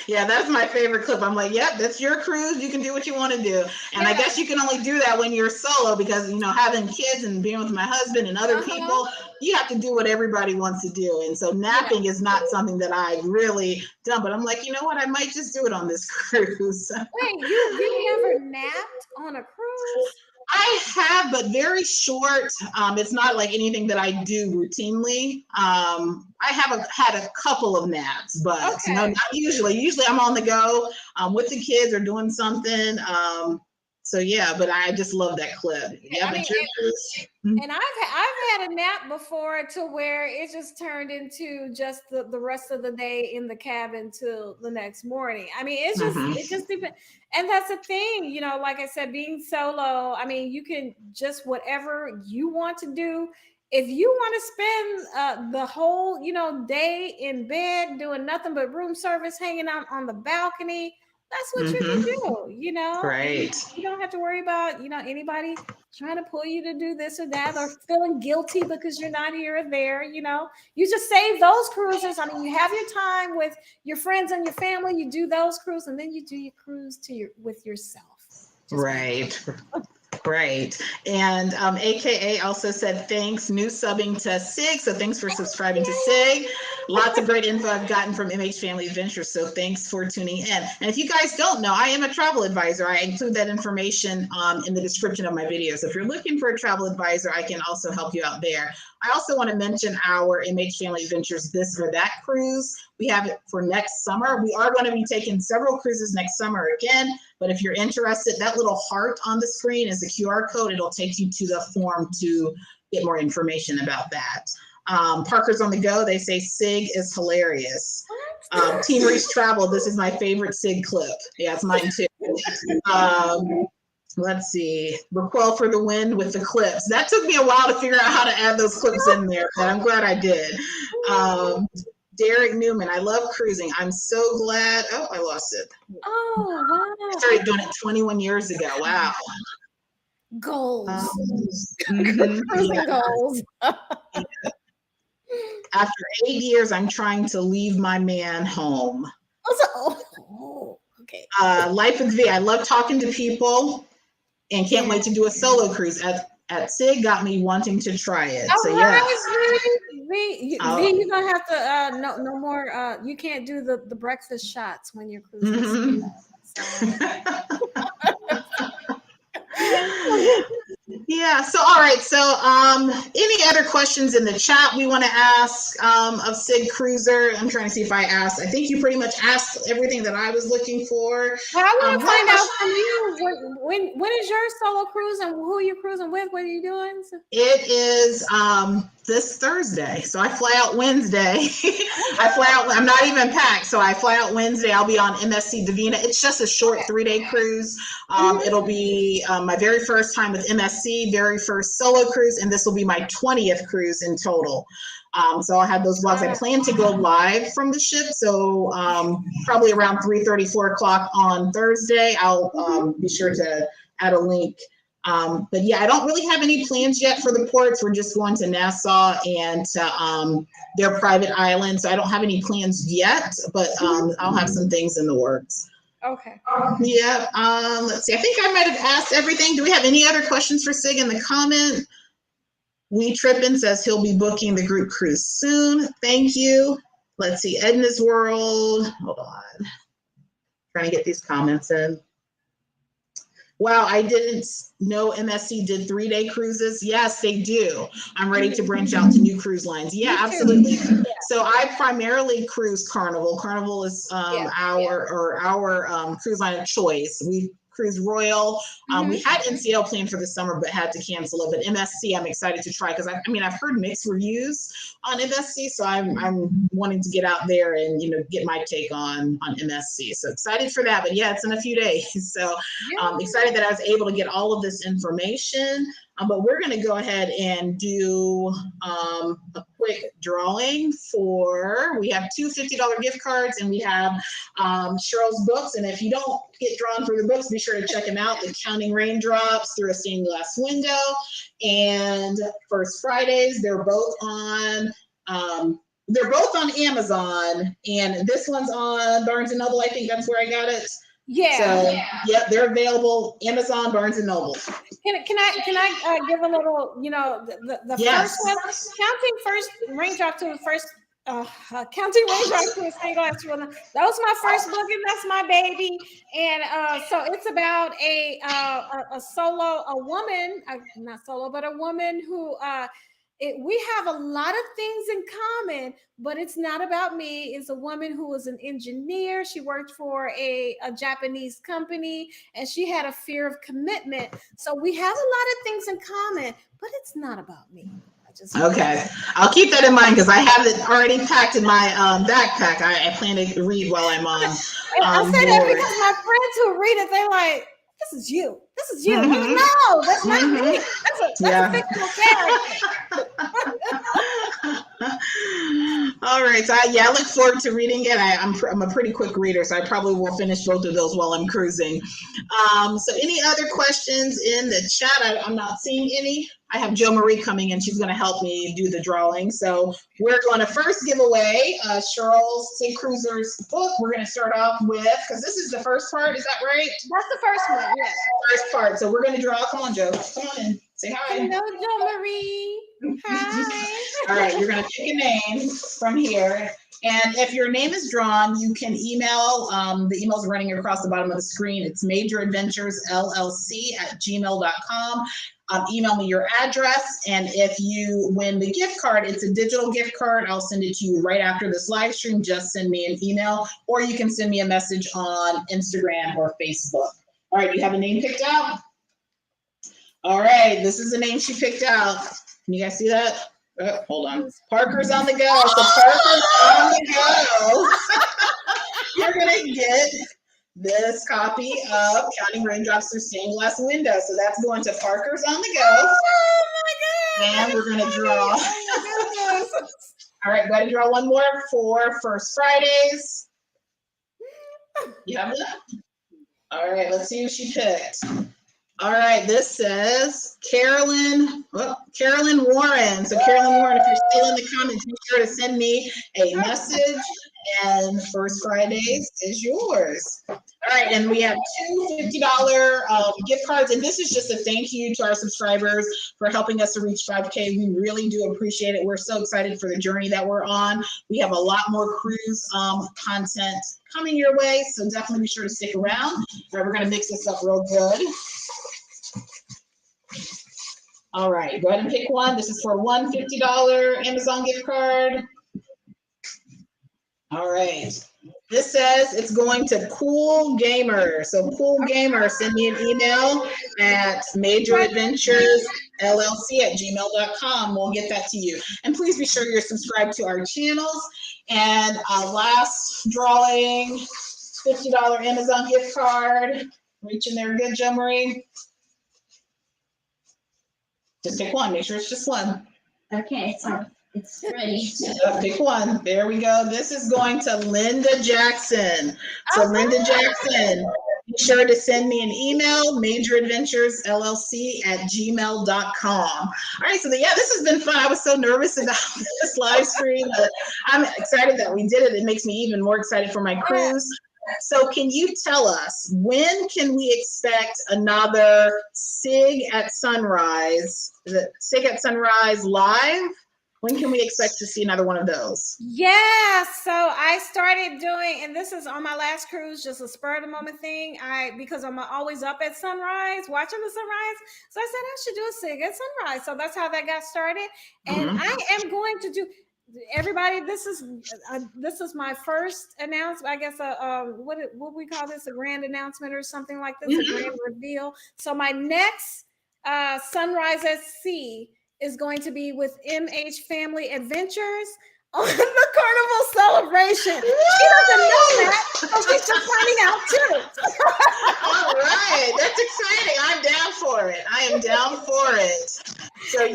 Yeah, that's my favorite clip. I'm like, yep, that's your cruise. You can do what you want to do. And I guess you can only do that when you're solo because, having kids and being with my husband and other people, you have to do what everybody wants to do. And so napping is not something that I've really done. But I'm like, you know what? I might just do it on this cruise. Wait, you never napped on a cruise? I have, but very short. It's not like anything that I do routinely. I have had a couple of naps, but not usually. Usually I'm on the go with the kids or doing something. So yeah, but I just love that clip. Yeah, but and I've had a nap before to where it just turned into just the rest of the day in the cabin till the next morning. I mean, it just depends. And that's the thing, you know, like I said, being solo, I mean, you can just whatever you want to do. If you want to spend the whole, you know, day in bed doing nothing but room service, hanging out on the balcony, that's what you can do, you know. Right. You don't have to worry about, you know, anybody trying to pull you to do this or that, or feeling guilty because you're not here or there. You know, you just save those cruises. I mean, you have your time with your friends and your family, you do those cruises, and then you do your cruise with yourself. Right. Right. And AKA also said, thanks, new subbing to SIG. So thanks for subscribing to SIG. Lots of great info I've gotten from MHFamilyAdventures. So thanks for tuning in. And if you guys don't know, I am a travel advisor. I include that information in the description of my videos. So if you're looking for a travel advisor, I can also help you out there. I also want to mention our MHFamilyAdventures This or That cruise. We have it for next summer. We are going to be taking several cruises next summer again. But if you're interested, that little heart on the screen is a QR code. It'll take you to the form to get more information about that. Parker's on the go. They say SIG is hilarious. Team Reach Travel. This is my favorite SIG clip. Yeah, it's mine too. Let's see. RacQuelle for the win with the clips. That took me a while to figure out how to add those clips in there, but I'm glad I did. Derek Newman, I love cruising. I'm so glad. Oh, I lost it. Oh, wow. I started doing it 21 years ago. Wow. Goals. Cruising goals. After 8 years, I'm trying to leave my man home. Okay. Life with V. I love talking to people and can't wait to do a solo cruise. At SIG got me wanting to try it. So yeah. V, you're gonna have to no more. You can't do the breakfast shots when you're cruising. Yeah. So all right. So any other questions in the chat we want to ask of SIG Cruiser? I'm trying to see if I asked. I think you pretty much asked everything that I was looking for. But I want to find out from you when is your solo cruise and who are you cruising with? What are you doing? It is this Thursday. So I fly out Wednesday. I fly out. I'm not even packed. So I fly out Wednesday. I'll be on MSC Divina. It's just a short 3-day cruise. It'll be my very first time with MSC, very first solo cruise, and this will be my 20th cruise in total. So I'll have those vlogs. I plan to go live from the ship. So probably around 3:30, 4 o'clock on Thursday. I'll be sure to add a link. But yeah, I don't really have any plans yet for the ports. We're just going to Nassau and to their private island. So I don't have any plans yet, but I'll have some things in the works. Okay. Yeah. Let's see. I think I might have asked everything. Do we have any other questions for SIG in the comment? We Trippin says he'll be booking the group cruise soon. Thank you. Let's see. Edna's World. Hold on. Trying to get these comments in. Wow, I didn't know MSC did 3-day cruises. Yes, they do. I'm ready to branch out to new cruise lines. Yeah, absolutely. So I primarily cruise Carnival. Carnival is our cruise line of choice. We cruise Royal. We had NCL planned for the summer, but had to cancel it. But MSC, I'm excited to try because I've heard mixed reviews on MSC, so I'm wanting to get out there and get my take on MSC. So excited for that. But yeah, it's in a few days. So excited that I was able to get all of this information. But we're going to go ahead and do a quick drawing we have two $50 gift cards, and we have Cheryl's books. And if you don't get drawn for the books, be sure to check them out. The Counting Raindrops, Through a Stained Glass Window, and First Fridays. They're both on Amazon, and this one's on Barnes & Noble. I think that's where I got it. Yeah, they're available Amazon, Barnes & Noble. Can I give a little, the first one, Counting First Raindrop to the first Counting Raindrop to a Stained Glass Window. That was my first book, and that's my baby. And so it's about a woman who we have a lot of things in common, but it's not about me. It's a woman who was an engineer. She worked for a Japanese company, and she had a fear of commitment. So we have a lot of things in common, but it's not about me. Okay, I'll keep that in mind because I have it already packed in my backpack. I plan to read while I'm on. I say that because my friends who read it, they're like, "This is you. This is you." Mm-hmm. I'm like, no, that's not me. That's a fictional character. All right, so I look forward to reading it. I'm a pretty quick reader, so I probably will finish both of those while I'm cruising. So any other questions in the chat? I'm not seeing any. I have Jo Marie coming in. She's going to help me do the drawing. So we're going to first give away Cheryl's SIG Cruiser's book. We're going to start off with, because this is the first part. Is that right? That's the first one, yes. First part. So we're going to draw. Come on, Jo. Come on in. Say hi. Hello, Jo Marie. Hi. All right, you're going to pick a name from here. And if your name is drawn, you can email, the email's running across the bottom of the screen. It's majoradventuresllc@gmail.com. Email me your address, and if you win the gift card, it's a digital gift card. I'll send it to you right after this live stream. Just send me an email, or you can send me a message on Instagram or Facebook. All right, you have a name picked out? All right, this is the name she picked out. Can you guys see that? Oh, hold on. Parker's on the go. So Parker's on the go. You're going to get this copy of Counting Raindrops Through Stained Glass Windows. So that's going to Parker's on the go. Oh my God. And we're going to draw. All right, got to draw one more for First Fridays. You have that? All right, let's see who she picked. All right, this says Carolyn Warren. So Carolyn Warren, if you're still in the comments, be sure to send me a message, and First Fridays is yours. All right, and we have two $50 gift cards, and this is just a thank you to our subscribers for helping us to reach 5K. We really do appreciate it. We're so excited for the journey that we're on. We have a lot more cruise content coming your way, so definitely be sure to stick around. All right, we're gonna mix this up real good. All right, go ahead and pick one. This is for one $50 Amazon gift card. All right. This says it's going to Cool Gamer. So Cool Gamer, send me an email at majoradventuresllc@gmail.com. We'll get that to you. And please be sure you're subscribed to our channels. And last drawing, $50 Amazon gift card. Reach in there good, Jo Marie. Just pick one. Make sure it's just one. Okay, it's ready. Pick one. There we go. This is going to Linda Jackson. So Linda Jackson, be sure to send me an email, majoradventuresllc@gmail.com. All right, so this has been fun. I was so nervous about this live stream, but I'm excited that we did it. It makes me even more excited for my cruise. So can you tell us, when can we expect another SIG at Sunrise? Is it SIG at Sunrise live? When can we expect to see another one of those? Yeah, so I started doing, and this is on my last cruise, just a spur of the moment thing. Because I'm always up at sunrise, watching the sunrise. So I said I should do a SIG at Sunrise. So that's how that got started. And I am going to do. Everybody, this is my first announcement. I guess what we call this, a grand announcement or something like this, a grand reveal. So my next Sunrise at Sea is going to be with MHFamilyAdventures on the Carnival Celebration. She doesn't know that, so she's just finding out too. All right, that's exciting. I'm down for it. I am down for it. So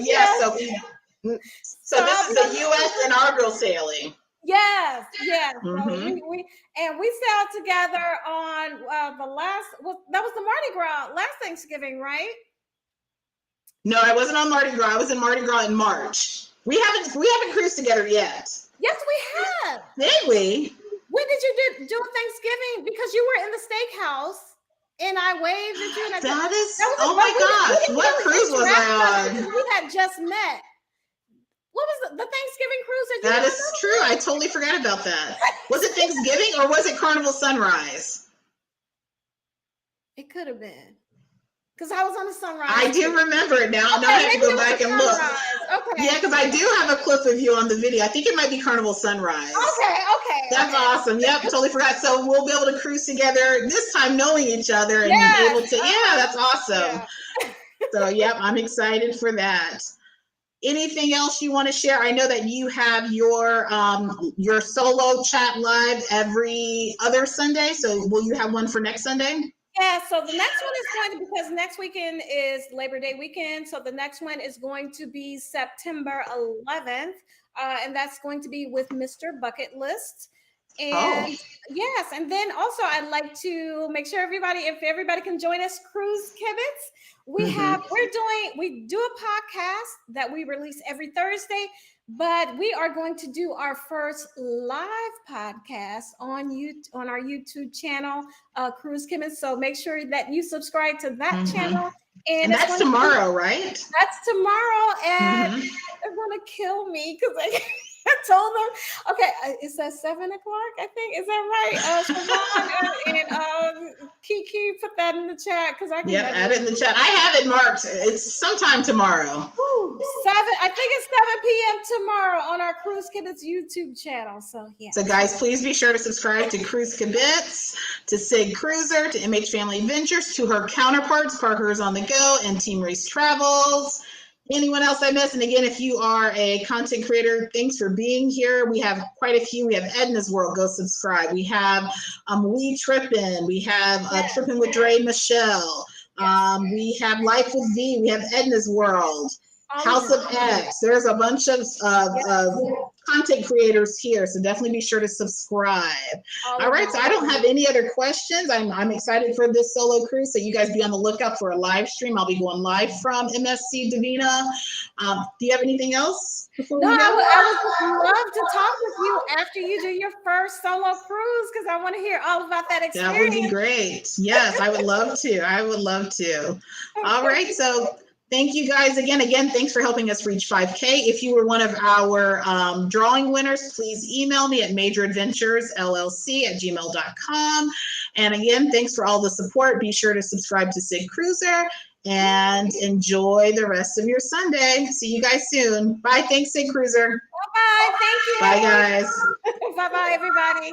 this is the U.S. inaugural sailing. Yes. So we sailed together on that was the Mardi Gras last Thanksgiving, right? No, I wasn't on Mardi Gras. I was in Mardi Gras in March. We haven't cruised together yet. Yes, we have. Did we? When did you do Thanksgiving? Because you were in the steakhouse. And I waved at you. And oh my gosh. What cruise was I on? We had just met. What was the Thanksgiving cruise that is true. I totally forgot about that. Was it Thanksgiving or was it Carnival Sunrise? It could have been. Because I was on the sunrise. I do remember it now. Now I have to go back and look. Okay. Yeah, because I do have a clip of you on the video. I think it might be Carnival Sunrise. Okay. That's awesome. Yep, totally forgot. So we'll be able to cruise together this time, knowing each other and able to. Yeah, that's awesome. Yeah. So yep, I'm excited for that. Anything else you want to share? I know that you have your solo chat live every other Sunday. So will you have one for next Sunday? Yeah, so the next one is going to, because next weekend is Labor Day weekend. So the next one is going to be September 11th. And that's going to be with Mr. Bucket List. And yes, and then also I'd like to make sure if everybody can join us, Cruise Kibitz. We do a podcast that we release every Thursday, but we are going to do our first live podcast on our YouTube channel, Cruise Kibitz. So make sure that you subscribe to that channel. And that's tomorrow, right? That's tomorrow, and they're gonna kill me because I told them, okay, it's at 7 o'clock, I think. Is that right? Siobhan and Kiki, put that in the chat because I can. Yep, add it in the chat. I have it marked. It's sometime tomorrow. I think it's 7 p.m. tomorrow on our Cruise Kibitz YouTube channel. So yeah. So guys, please be sure to subscribe to Cruise Kibitz, to SIG Cruiser, to MHFamilyAdventures, to her counterparts, Parker's on the Go, and Team Reese Travels. Anyone else I missed? And again, if you are a content creator, thanks for being here. We have quite a few. We have Edna's World. Go subscribe. We have We Trippin'. We have Trippin' with Dre and Michelle. We have Life with V. We have Edna's World. House of X. There's a bunch of content creators here, so definitely be sure to subscribe. All right, so I don't have any other questions. I'm excited for this solo cruise, so you guys be on the lookout for a live stream. I'll be going live from MSC Davina. Do you have anything else before we go? I would love to talk with you after you do your first solo cruise because I want to hear all about that experience. That would be great. Yes, I would love to. I would love to. All right, so thank you guys again. Thanks for helping us reach 5K. If you were one of our drawing winners, please email me at majoradventuresllc@gmail.com. And again, thanks for all the support. Be sure to subscribe to SIG Cruiser and enjoy the rest of your Sunday. See you guys soon. Bye. Thanks, SIG Cruiser. Bye. Thank you. Bye, guys. Bye-bye, everybody.